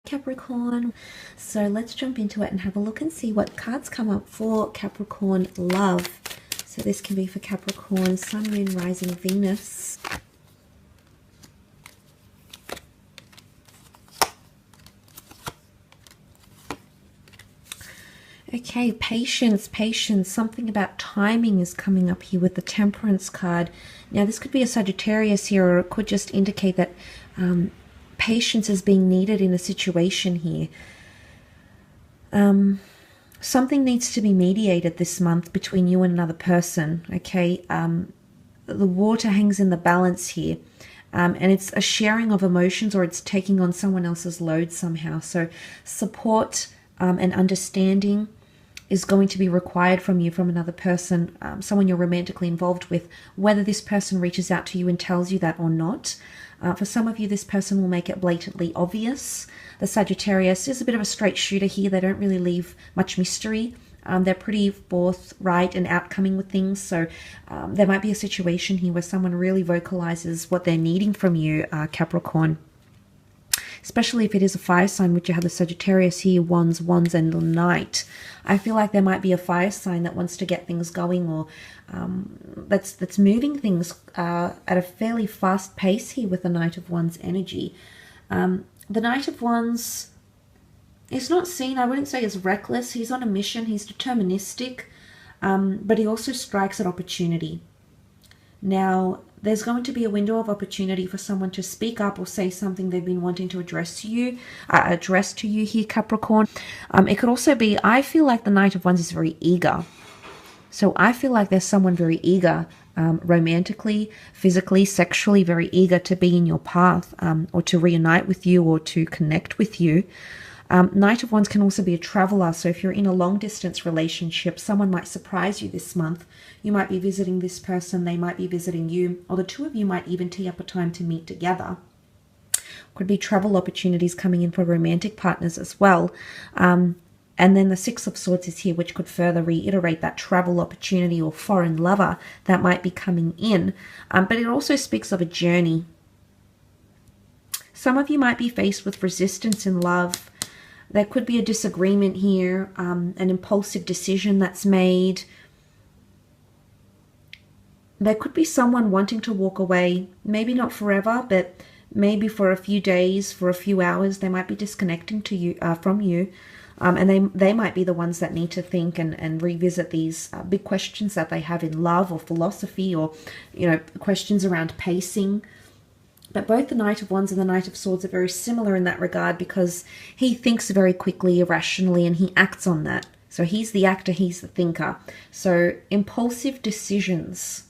Capricorn. So let's jump into it and have a look and see what cards come up for Capricorn love. So this can be for Capricorn, Sun, Moon, Rising, Venus. Okay, patience, patience. Something about timing is coming up here with the Temperance card. Now this could be a Sagittarius here, or it could just indicate that patience is being needed in a situation here. Something needs to be mediated this month between you and another person, okay? The water hangs in the balance here. And it's a sharing of emotions, or it's taking on someone else's load somehow. So support and understanding is going to be required from you, from another person, someone you're romantically involved with, whether this person reaches out to you and tells you that or not. For some of you, this person will make it blatantly obvious. The Sagittarius is a bit of a straight shooter here. They don't really leave much mystery. They're pretty forthright and outcoming with things. So there might be a situation here where someone really vocalizes what they're needing from you, Capricorn. Especially if it is a fire sign, which you have the Sagittarius here, Wands, and the Knight. I feel like there might be a fire sign that wants to get things going, or that's moving things at a fairly fast pace here with the Knight of Wands energy. The Knight of Wands is not seen, I wouldn't say, as reckless. He's on a mission, he's deterministic, but he also strikes at opportunity. Now, there's going to be a window of opportunity for someone to speak up or say something they've been wanting to address to you here, Capricorn. It could also be, I feel like the Knight of Wands is very eager. So I feel like there's someone very eager, romantically, physically, sexually, very eager to be in your path, or to reunite with you, or to connect with you. Knight of Wands can also be a traveler. So if you're in a long distance relationship, someone might surprise you this month. You might be visiting this person, they might be visiting you, or the two of you might even tee up a time to meet together. Could be travel opportunities coming in for romantic partners as well. And then the Six of Swords is here, which could further reiterate that travel opportunity or foreign lover that might be coming in. But it also speaks of a journey. Some of you might be faced with resistance in love. There could be a disagreement here, an impulsive decision that's made. There could be someone wanting to walk away, maybe not forever, but maybe for a few days, for a few hours. They might be disconnecting to you, from you, and they might be the ones that need to think and revisit these big questions that they have in love or philosophy, or questions around pacing. But both the Knight of Wands and the Knight of Swords are very similar in that regard, because he thinks very quickly, irrationally, and he acts on that. So he's the actor, he's the thinker. So impulsive decisions,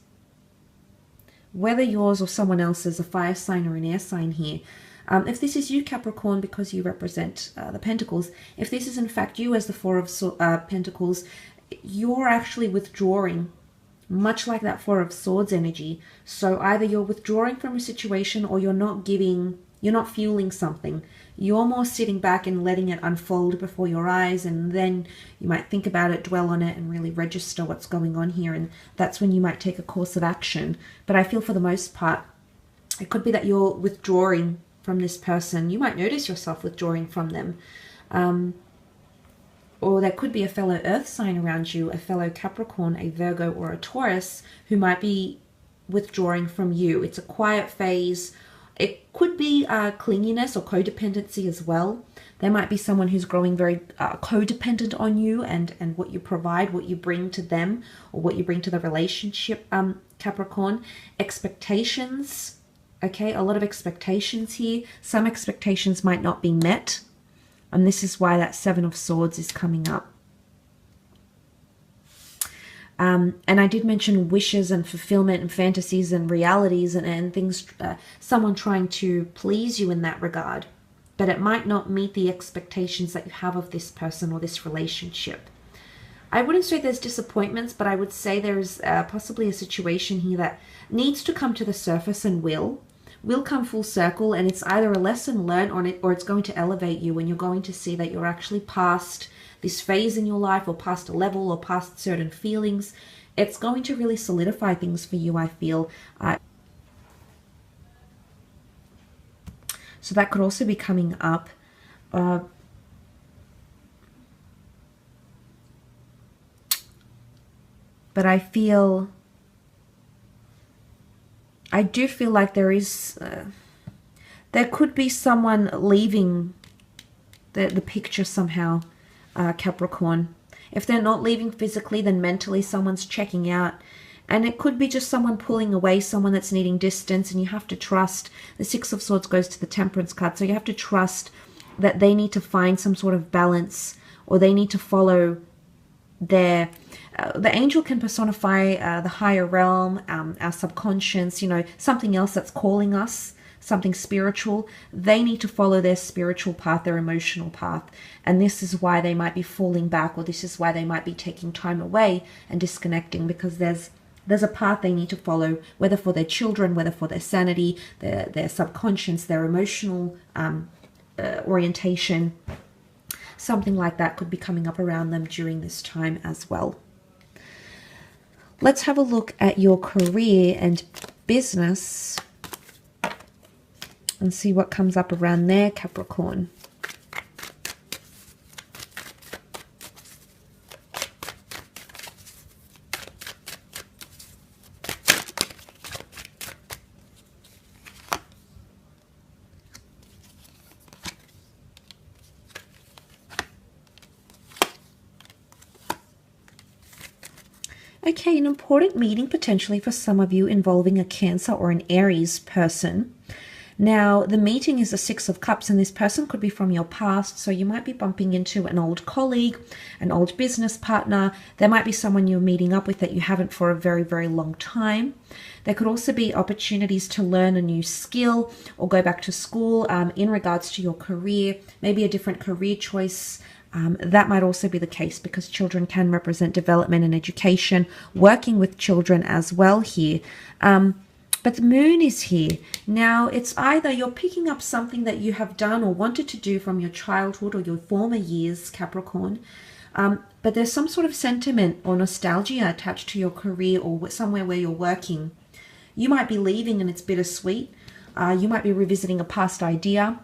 whether yours or someone else's, a fire sign or an air sign here. If this is you, Capricorn, because you represent the Pentacles, if this is in fact you as the Four of Pentacles, you're actually withdrawing, much like that Four of Swords energy. So either you're withdrawing from a situation, or you're not fueling something. You're more sitting back and letting it unfold before your eyes, and then you might think about it, dwell on it, and really register what's going on here, and that's when you might take a course of action. But I feel for the most part, it could be that you're withdrawing from this person. You might notice yourself withdrawing from them. Or there could be a fellow earth sign around you, a fellow Capricorn, a Virgo, or a Taurus, who might be withdrawing from you. It's a quiet phase. It could be clinginess or codependency as well. There might be someone who's growing very codependent on you and what you provide, what you bring to them, or what you bring to the relationship, Capricorn. Expectations, okay, a lot of expectations here. Some expectations might not be met. And this is why that Seven of Swords is coming up. And I did mention wishes and fulfillment and fantasies and realities and things, someone trying to please you in that regard. But it might not meet the expectations that you have of this person or this relationship. I wouldn't say there's disappointments, but I would say there's possibly a situation here that needs to come to the surface and will come full circle, and it's either a lesson learned or it's going to elevate you, and you're going to see that you're actually past this phase in your life, or past a level, or past certain feelings. It's going to really solidify things for you, I feel. So that could also be coming up. Uh, but I do feel like there could be someone leaving the picture somehow, Capricorn. If they're not leaving physically, then mentally someone's checking out. And it could be just someone pulling away, someone that's needing distance, and you have to trust. The Six of Swords goes to the Temperance card, so you have to trust that they need to find some sort of balance, or they need to follow their... the angel can personify the higher realm, our subconscious, something else that's calling us, something spiritual. They need to follow their spiritual path, their emotional path. And this is why they might be falling back, or this is why they might be taking time away and disconnecting, because there's a path they need to follow, whether for their children, whether for their sanity, their subconscious, their emotional orientation. Something like that could be coming up around them during this time as well. Let's have a look at your career and business and see what comes up around there, Capricorn. Okay, an important meeting potentially for some of you involving a Cancer or an Aries person. Now, the meeting is the Six of Cups, and this person could be from your past, so you might be bumping into an old colleague, an old business partner. There might be someone you're meeting up with that you haven't for a very, very long time. There could also be opportunities to learn a new skill or go back to school in regards to your career, maybe a different career choice. That might also be the case, because children can represent development and education, working with children as well here. But the moon is here. Now, it's either you're picking up something that you have done or wanted to do from your childhood or your former years, Capricorn. But there's some sort of sentiment or nostalgia attached to your career or somewhere where you're working. You might be leaving and it's bittersweet. You might be revisiting a past idea.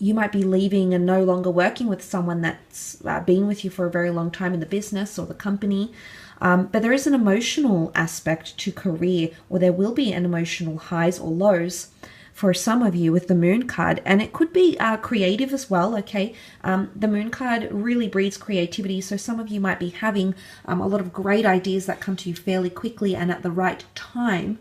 You might be leaving and no longer working with someone that's been with you for a very long time in the business or the company. But there is an emotional aspect to career, or there will be an emotional highs or lows for some of you with the moon card. And it could be creative as well, okay? The moon card really breeds creativity. So some of you might be having a lot of great ideas that come to you fairly quickly and at the right time.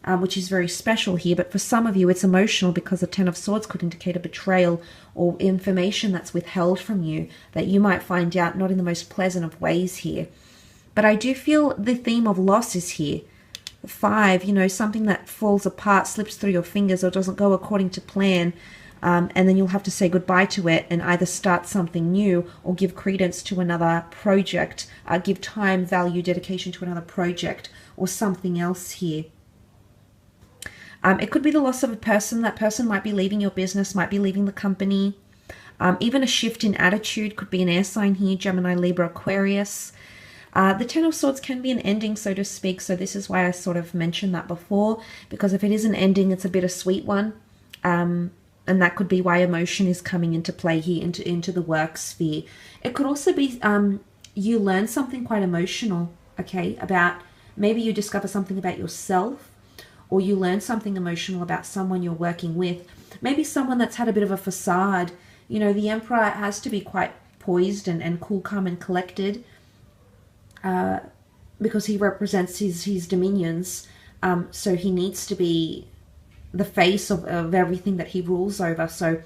Which is very special here. But for some of you, it's emotional, because the Ten of Swords could indicate a betrayal or information that's withheld from you that you might find out not in the most pleasant of ways here. But I do feel the theme of loss is here. 5, something that falls apart, slips through your fingers, or doesn't go according to plan. And then you'll have to say goodbye to it and either start something new or give credence to another project, give time, value, dedication to another project or something else here. It could be the loss of a person. That person might be leaving your business, might be leaving the company. Even a shift in attitude could be an air sign here, Gemini, Libra, Aquarius. The Ten of Swords can be an ending, so to speak. So this is why I sort of mentioned that before, because if it is an ending, it's a bittersweet one. And that could be why emotion is coming into play here, into the work sphere. It could also be you learn something quite emotional, okay, about maybe you discover something about yourself, or you learn something emotional about someone you're working with. Maybe someone that's had a bit of a facade. The Emperor has to be quite poised and cool, calm, and collected because he represents his dominions. So he needs to be the face of everything that he rules over. So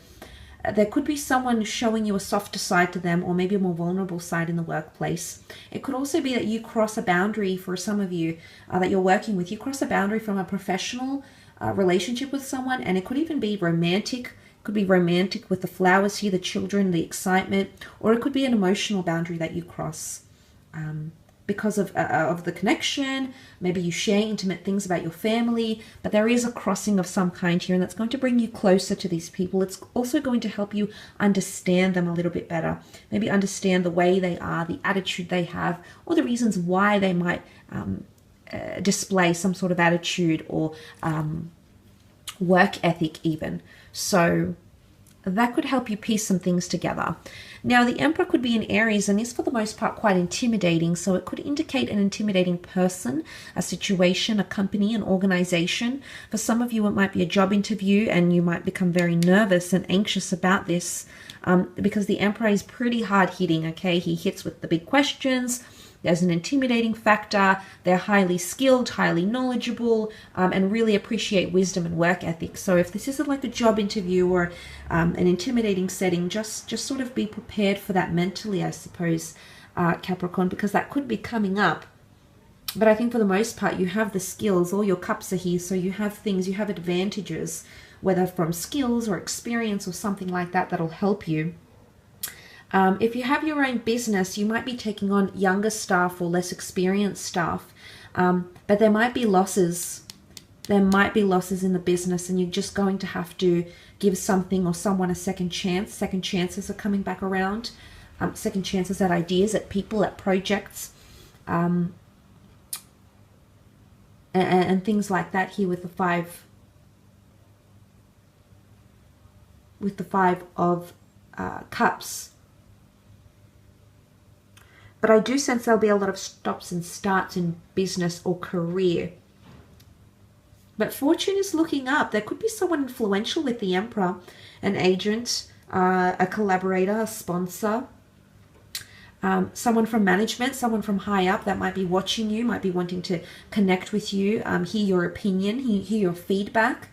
there could be someone showing you a softer side to them, or maybe a more vulnerable side in the workplace. It could also be that you cross a boundary, for some of you that you're working with. You cross a boundary from a professional relationship with someone, and it could even be romantic. It could be romantic with the flowers here, the children, the excitement, or it could be an emotional boundary that you cross because of the connection. Maybe you share intimate things about your family, but there is a crossing of some kind here, and that's going to bring you closer to these people. It's also going to help you understand them a little bit better. Maybe understand the way they are, the attitude they have, or the reasons why they might display some sort of attitude or work ethic even. So that could help you piece some things together. Now, the Emperor could be in Aries and is for the most part quite intimidating. So it could indicate an intimidating person, a situation, a company, an organization. For some of you, it might be a job interview and you might become very nervous and anxious about this because the Emperor is pretty hard hitting, okay? He hits with the big questions. There's an intimidating factor. They're highly skilled, highly knowledgeable, and really appreciate wisdom and work ethic. So if this isn't like a job interview or an intimidating setting, just sort of be prepared for that mentally, I suppose, Capricorn, because that could be coming up. But I think for the most part, you have the skills. All your cups are here, so you have things, you have advantages, whether from skills or experience or something like that, that'll help you. If you have your own business, you might be taking on younger staff or less experienced staff, but there might be losses. There might be losses in the business, and you're just going to have to give something or someone a second chance. Second chances are coming back around. Second chances at ideas, at people, at projects, and things like that here with the Five of Cups. But I do sense there'll be a lot of stops and starts in business or career. But fortune is looking up. There could be someone influential with the Emperor, an agent, a collaborator, a sponsor, someone from management, someone from high up that might be watching you, might be wanting to connect with you, hear your opinion, hear your feedback.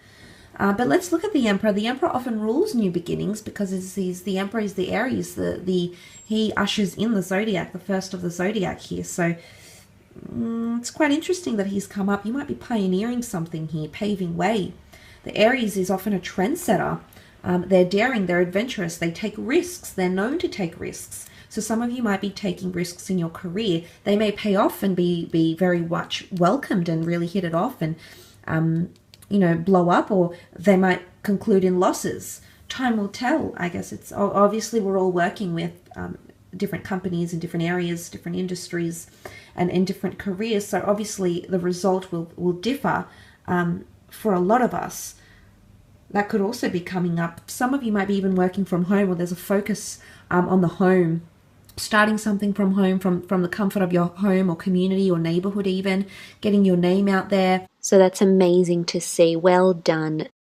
But let's look at the Emperor. The Emperor often rules new beginnings because the Emperor is the Aries. He ushers in the zodiac, the first of the zodiac here. So it's quite interesting that he's come up. You might be pioneering something here, paving way. The Aries is often a trendsetter. They're daring, they're adventurous, they take risks. They're known to take risks. So some of you might be taking risks in your career. They may pay off and be very much welcomed and really hit it off and blow up, or they might conclude in losses. Time will tell. I guess it's obviously we're all working with different companies in different areas, different industries, and in different careers. So obviously the result will differ for a lot of us. That could also be coming up. Some of you might be even working from home, or there's a focus on the home, starting something from home, from the comfort of your home or community or neighborhood even, getting your name out there. So that's amazing to see. Well done.